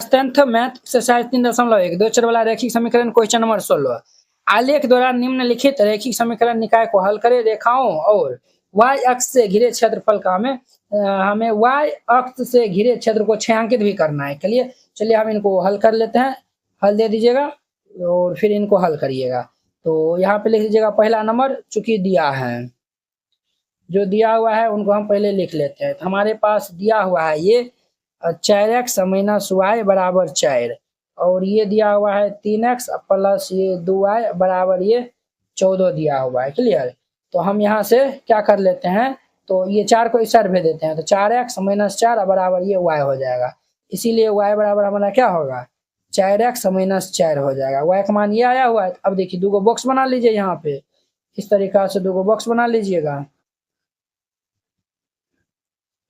Class 10th math exercise 3.1 दो चर वाला रैखिक समीकरण क्वेश्चन नंबर 16। आलेख द्वारा निम्नलिखित रैखिक समीकरण निकाय को हल करें। रेखाओं और y अक्ष से घिरे क्षेत्रफल का हमें y अक्ष से घिरे क्षेत्र को छायांकित भी करना है। चलिए हम इनको हल कर लेते हैं। हल दे दीजिएगा और फिर इनको हल करिएगा। तो यहाँ पे लिख दीजिएगा पहला नंबर, चूंकि दिया है, जो दिया हुआ है उनको हम पहले लिख लेते हैं। तो हमारे पास दिया हुआ है ये 4x माइनस वाई बराबर 4 और ये दिया हुआ है 3x प्लस ये 2y बराबर ये 14 दिया हुआ है। क्लियर। तो हम यहाँ से क्या कर लेते हैं, तो ये 4 को इस साइड भेज देते हैं। तो 4x माइनस 4 बराबर ये y हो जाएगा। इसीलिए y बराबर हमारा क्या होगा, 4x माइनस 4 हो जाएगा। y का मान ये आया हुआ है। अब देखिए दो बॉक्स बना लीजिए, यहाँ पे इस तरीका से दो बॉक्स बना लीजिएगा।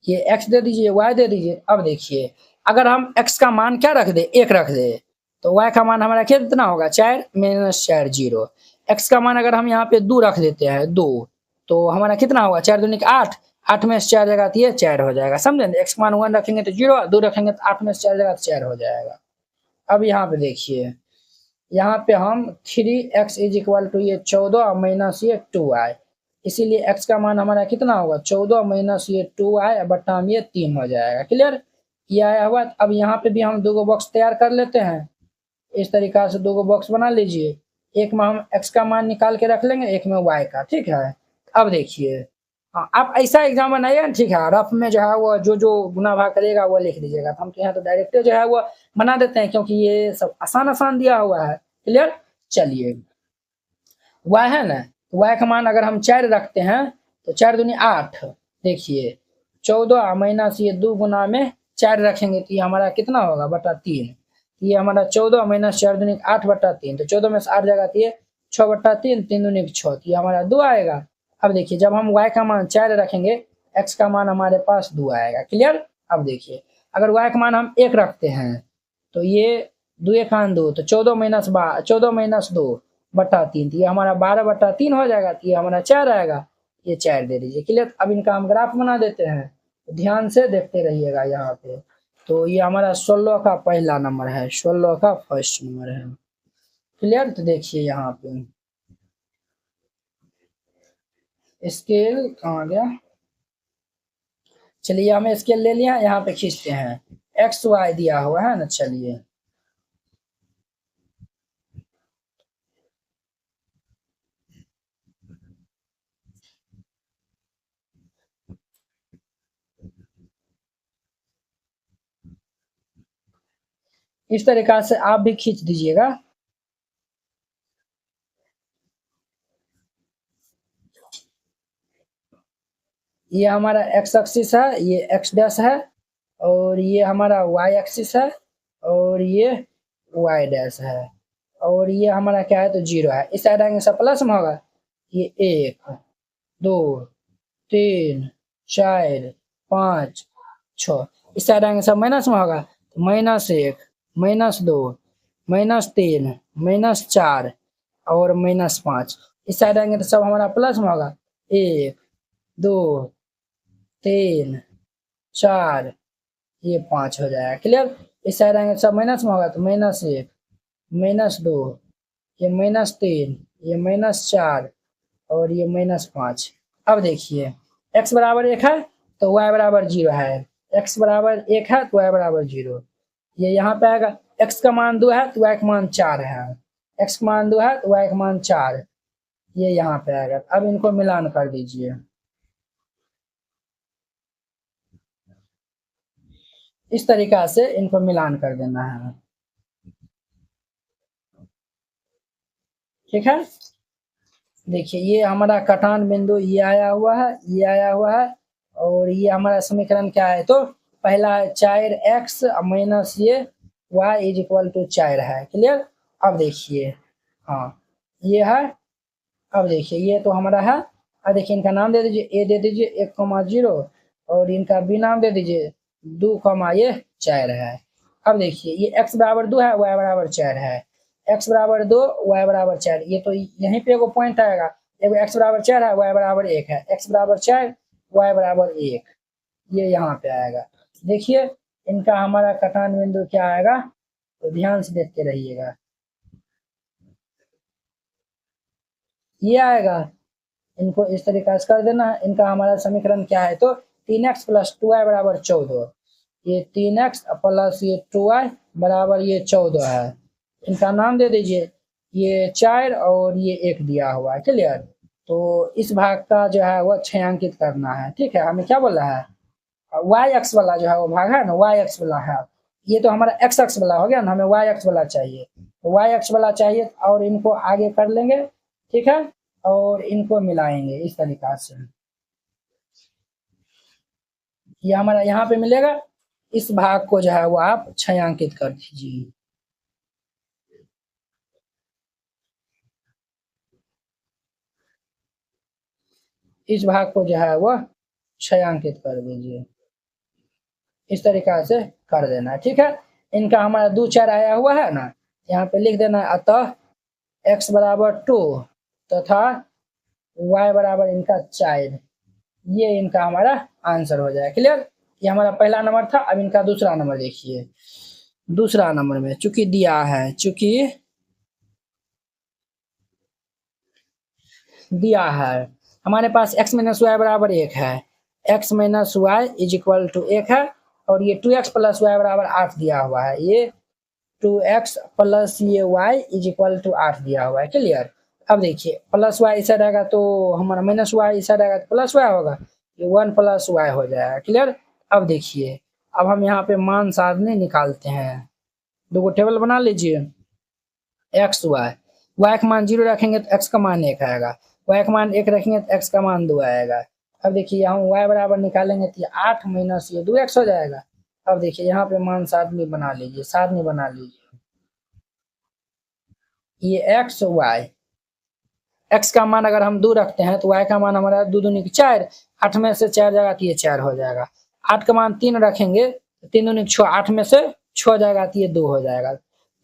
ये x दे दीजिए, y दे दीजिए। अब देखिए अगर हम x का मान क्या रख दे, 1 रख दे, तो y का मान हमारा कितना होगा, 4 माइनस 4 0। x का मान अगर हम यहाँ पे 2 रख देते हैं, 2, तो हमारा कितना होगा, 4 दूनी 8, 8 में से 4 जगह तो ये 4 हो जाएगा। समझे। x का मान 1 रखेंगे तो 0, 2 रखेंगे तो 8 में से 4 जगह तो 4 हो जाएगा। अब यहाँ पे देखिए, यहाँ पे हम 3x = ये 14 माइनस ये 2y, इसीलिए x का मान हमारा कितना होगा, 14 माइनस ये 2y बट्टा में ये 3 हो जाएगा। क्लियर। ये आया हुआ। अब यहाँ पे भी हम दो बॉक्स तैयार कर लेते हैं। इस तरीका से दो बॉक्स बना लीजिए। एक में हम x का मान निकाल के रख लेंगे, एक में y का। ठीक है। अब देखिए, हाँ, आप ऐसा एग्जाम बनाइएगा, ठीक है। रफ में जो है वो जो गुना भाग करेगा वो लिख दीजिएगा। हम तो यहाँ तो डायरेक्ट जो है वो बना देते हैं, क्योंकि ये सब आसान दिया हुआ है। क्लियर। चलिए, y है ना, y का मान अगर हम 4 रखते हैं तो 4 दूनी 8। देखिए 14 माइनस ये 2 गुना में 4 रखेंगे तो ये हमारा कितना होगा, बटा 3। ये हमारा 14 माइनस 4 दूनी 8 बटा 3। तो 14 में से 8 जगह तो ये 6 बटा 3, 3 दूनी 6, तो ये हमारा 2 आएगा। अब देखिए जब हम y का मान 4 रखेंगे, x का मान हमारे पास 2 आएगा। क्लियर। अब देखिए अगर y का मान हम 1 रखते हैं तो ये 2 1 2, तो 14 माइनस 2 बटा 3, तो ये हमारा 12 बटा 3 हो जाएगा। तो ये हमारा 4 आएगा। ये 4 दे दीजिए। क्लियर। अब इनका हम ग्राफ बना देते हैं, तो ध्यान से देखते रहिएगा यहाँ पे। तो ये हमारा 16 का पहला नंबर है, 16 का फर्स्ट नंबर है। क्लियर। तो देखिए यहाँ पे स्केल कहाँ गया, चलिए हमें स्केल ले लिया, यहाँ पे खींचते हैं। एक्स वाई दिया हुआ है ना, चलिए इस तरीका से आप भी खींच दीजिएगा। ये हमारा एक्स एक्सिस है, ये एक्स डैश है, और ये हमारा वाई एक्सिस है, और ये वाई डैश है, और ये हमारा क्या है, तो 0 है। इस साइड आएंगे सब प्लस में होगा। ये 1 2 3 4 5 6, इस साइड आएंगे सब माइनस में होगा। तो -1 -2 -3 -4 और -5, इस साइड आएंगे तो सब हमारा प्लस में होगा। 1 2 3 4 ये 5 हो जाएगा। क्लियर। इस साइड आएंगे सब माइनस में होगा। तो -1 -2 ये -3 ये -4 और ये -5। अब देखिए x बराबर 1 है तो y बराबर 0 है, x बराबर 1 है तो y बराबर 0। ये यहाँ पे आएगा। x का मान 2 है तो y का मान 4 है, x का मान 2 है तो y का मान 4, ये यहाँ पे आएगा। अब इनको मिलान कर दीजिए। इस तरीका से इनको मिलान कर देना है। ठीक है। देखिए ये हमारा कटान बिंदु ये आया हुआ है, ये आया हुआ है, और ये हमारा समीकरण क्या है, तो पहला है 4x माइनस ये y = 4 है। क्लियर। अब देखिए, हाँ ये है। अब देखिए ये तो हमारा है। अब देखिए इनका नाम दे दीजिए, a दे दीजिए 1,0 और इनका b नाम दे दीजिए 2, ये 4 है। अब देखिए ये x बराबर 2 है, y बराबर 4 है। x बराबर 2 y बराबर 4, ये तो यहीं पे एगो पॉइंट आएगा। एगो x बराबर 4 है, y बराबर 1 है, x बराबर 4 y बराबर 1, ये यहाँ पे आएगा। देखिए इनका हमारा कटान बिंदु क्या आएगा, तो ध्यान से देखते रहिएगा, ये आएगा। इनको इस तरीका से कर देना है। इनका हमारा समीकरण क्या है, तो 3x प्लस 2y बराबर 14। ये 3x प्लस ये 2y बराबर ये 14 है। इनका नाम दे दीजिए, ये 4 और ये 1 दिया हुआ है, क्लियर। तो इस भाग का जो है वो छायांकित करना है, ठीक है। हमें क्या बोला है, वाई एक्स वाला जो है वो भाग है ना, वाई एक्स वाला है। ये तो हमारा एक्स एक्स वाला हो गया ना, हमें वाई एक्स वाला चाहिए, तो वाई एक्स वाला चाहिए और इनको आगे कर लेंगे, ठीक है, और इनको मिलाएंगे इस तरीका से। ये हमारा यहाँ पे मिलेगा, इस भाग को जो है वो आप छायांकित कर दीजिए। इस भाग को जो है वो छायांकित कर दीजिए, इस तरीका से कर देना है, ठीक है। इनका हमारा 2 4 आया हुआ है ना, यहाँ पे लिख देना है, अतः x बराबर 2 तथा y बराबर इनका 4, ये इनका हमारा आंसर हो जाए, क्लियर। ये हमारा पहला नंबर था। अब इनका दूसरा नंबर देखिए। दूसरा नंबर में चूंकि दिया है, चूंकि दिया है हमारे पास x माइनस वाई बराबर 1 है, x minus y is equal to 1 है, और ये 2x प्लस वाई बराबर 8 दिया हुआ है। ये 2x प्लस ये y इज इक्वल टू 8 दिया हुआ है, क्लियर। अब देखिए प्लस वाई इस रहेगा तो हमारा माइनस वाई इस रहेगा तो प्लस वाई होगा, ये 1 प्लस वाई हो जाएगा, क्लियर। अब देखिए, अब हम यहाँ पे मान सारणी निकालते हैं। दो टेबल बना लीजिए, एक्स वाई, वाई का मान 0 रखेंगे तो एक्स का मान 1 आएगा, वाई का मान 1 रखेंगे तो एक्स का मान 2 आएगा। अब देखिए हम वाई बराबर निकालेंगे तो ये 8 माइनस ये 2x हो जाएगा। अब देखिए यहाँ पे मान सारणी बना लीजिए, सारणी बना लीजिए, ये एक्स वाई, एक्स का मान अगर हम 2 रखते हैं तो वाई का मान हमारा 2 दूनी 4, 8 में से 4 जाएगा तो ये 4 हो जाएगा। 8 का मान 3 रखेंगे तो 3 दूनी 6, 8 में से 6 जाएगा तो ये 2 हो जाएगा।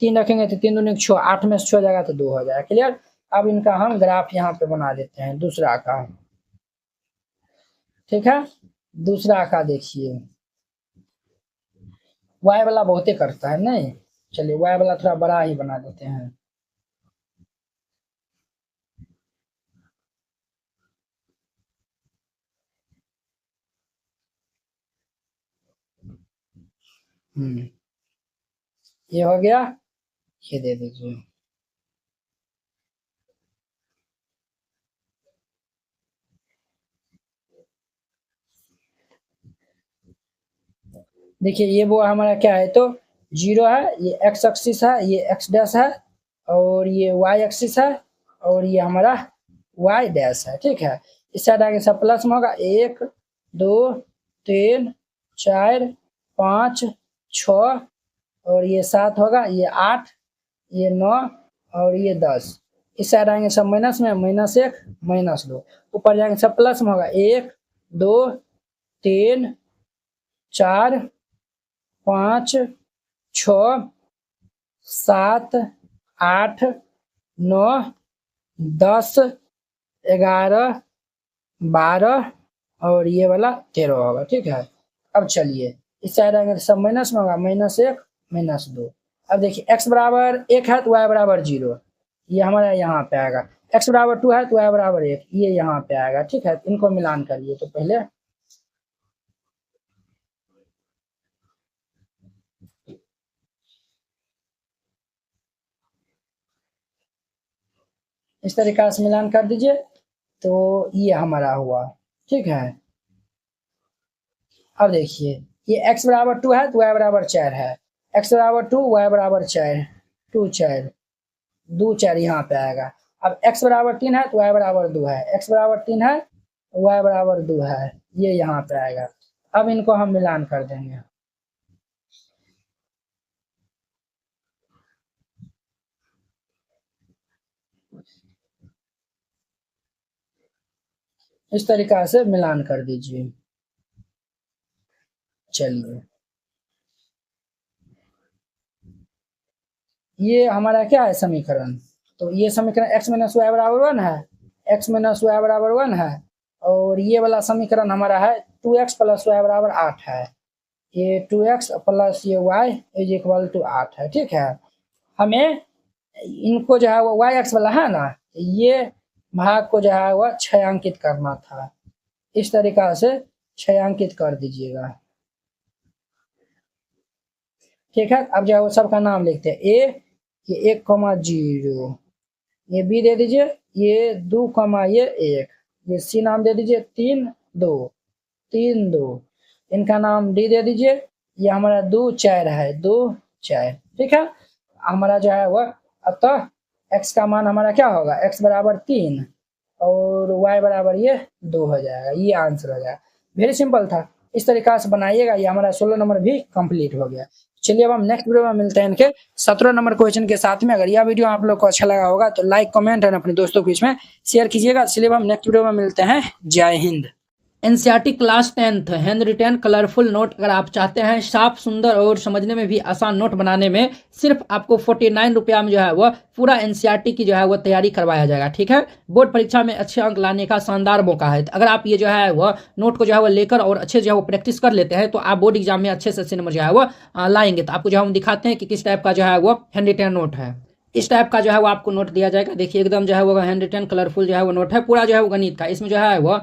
3 रखेंगे तो 3 दूनी 6, 8 में से 6 जाएगा तो 2 हो जाएगा, क्लियर। अब इनका हम ग्राफ यहाँ पे बना देते हैं दूसरा का, ठीक है। दूसरा का देखिए, वाई वाला बहुत ही करता है नहीं, चलिए वाई वाला थोड़ा बड़ा ही बना देते हैं। ये हो गया, ये दे दीजिए। देखिए ये वो हमारा क्या है, तो 0 है, ये x एक्सिस है, ये x डैश है, और ये y एक्सिस है, और ये हमारा y डैश है, ठीक है। इस साइड आगे सब प्लस में होगा, 1 2 3 4 5 6, और ये 7 होगा, ये 8, ये 9, और ये 10। इस साइड आएंगे सब माइनस में, -1 -2, ऊपर जाएंगे सब प्लस में होगा, 1 2 3 4 5 6 7 8 9 10 11 12, और ये वाला 13 होगा, ठीक है। अब चलिए इस साइड आएंगे तो सब माइनस में होगा, -1 -2। अब देखिए x बराबर 1 है तो y बराबर 0, ये हमारा यहाँ पे आएगा। x बराबर 2 है तो y बराबर 1, ये यहाँ पे आएगा, ठीक है। इनको मिलान करिए, तो पहले इस तरीका से मिलान कर दीजिए, तो ये हमारा हुआ, ठीक है। अब देखिए ये x बराबर 2 है तो y बराबर 4 है, x बराबर 2 y बराबर 4, 2 4 2 4 यहाँ पे आएगा। अब x बराबर 3 है तो y बराबर 2 है, x बराबर 3 है तो y बराबर 2 है, ये यहाँ पे आएगा। अब इनको हम मिलान कर देंगे, इस तरीका से मिलान कर दीजिए। चलिए ये हमारा क्या है समीकरण, तो ये समीकरण x माइनस वाई बराबर 1 है, x माइनस वाई बराबर 1 है, और ये वाला समीकरण हमारा है 2x प्लस वाई बराबर 8 है। ये 2x प्लस ये y इज इक्वल टू 8 है। ठीक है, हमें इनको जो है वो वाई एक्स वाला है ना, ये भाग को जो है वह छायांकित करना था। इस तरीका से छायांकित कर दीजिएगा। ठीक है, अब जो है वो सबका नाम लिखते हैं। ये 1,0, ये बी दे दीजिए, ये 2, ये 1, ये सी नाम दे दीजिए 3, 2, 3, 2, इनका नाम डी दे दीजिए, ये हमारा 2, 4 है, 2, 4। ठीक है, हमारा जो है वह अतः x का मान हमारा क्या होगा, x बराबर 3 और y बराबर ये 2 हो जाएगा। ये आंसर हो जाएगा। वेरी सिंपल था, इस तरीका से बनाइएगा। ये हमारा 16 नंबर भी कंप्लीट हो गया। चलिए अब हम नेक्स्ट वीडियो में मिलते हैं इनके 17 नंबर क्वेश्चन के साथ में। अगर यह वीडियो आप लोग को अच्छा लगा होगा तो लाइक कमेंट और अपने दोस्तों के बीच में शेयर कीजिएगा। चलिए अब हम नेक्स्ट वीडियो में मिलते हैं। जय Hind. NCERT class 10th hand retain colourful note अगर आप चाहते हैं साफ सुंदर और समझने में भी आसान नोट बनाने में, सिर्फ आपको 49 रुपया में जो है वह पूरा एनसीईआरटी की जो है वह तैयारी करवाया जाएगा। ठीक है, बोर्ड परीक्षा में अच्छे अंक लाने का शानदार मौका है। अगर आप ये जो है वह नोट को जो है वह लेकर और अच्छे जो है वो प्रैक्टिस कर लेते हैं तो आप बोर्ड एग्जाम में अच्छे से अच्छे नंबर जो है वह लाएंगे। तो आपको जो है हम दिखाते हैं कि किस टाइप का जो है वो हैंड रिटेन नोट है। इस टाइप का जो है वो आपको नोट दिया जाएगा। देखिए एकदम जो है वो हैंड रिटेन कलरफुल जो है वो नोट है, पूरा जो है वो गणित का। इसमें जो है वो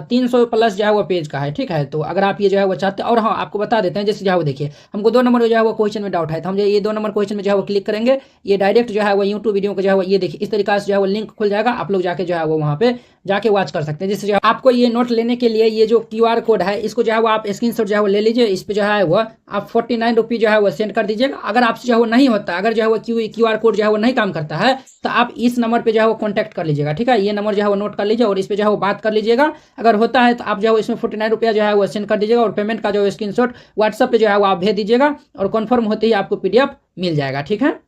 300 प्लस जो है वो पेज का है। ठीक है, तो अगर आप ये जो है वो चाहते हैं, और हाँ आपको बता देते हैं जैसे जो है वो देखिए हमको 2 नंबर जो है वो क्वेश्चन में डाउट है तो हम जो ये 2 नंबर क्वेश्चन में जो है वो क्लिक करेंगे, ये डायरेक्ट जो है वो यूट्यूब वीडियो को जो है वो ये देखिए इस तरीका से जो है वो लिंक खुल जाएगा। आप लोग जाके जो है वो वहाँ पे जाके वॉच कर सकते हैं। जैसे जो आपको ये नोट लेने के लिए ये जो QR कोड है इसको जो है वो आप स्क्रीनशॉट जो है वो ले लीजिए। इस पे जो है वो आप 49 रुपये जो है वो सेंड कर दीजिएगा। अगर आपसे जो है वो नहीं होता, अगर जो है वो QR कोड जो है वो नहीं काम करता है तो आप इस नंबर पे जो है वो कॉन्टैक्ट कर लीजिएगा। ठीक है, ये नंबर जो है वो नोट कर लीजिए और इस पे जो है वो बात कर लीजिएगा। अगर होता है तो आप जो है इसमें 49 रुपया जो है वो सेंड कर दीजिएगा और पेमेंट का जो स्क्रीनशॉट व्हाट्सएप पे जो है वो आप भेज दीजिएगा और कन्फर्म होते ही आपको PDF मिल जाएगा। ठीक है।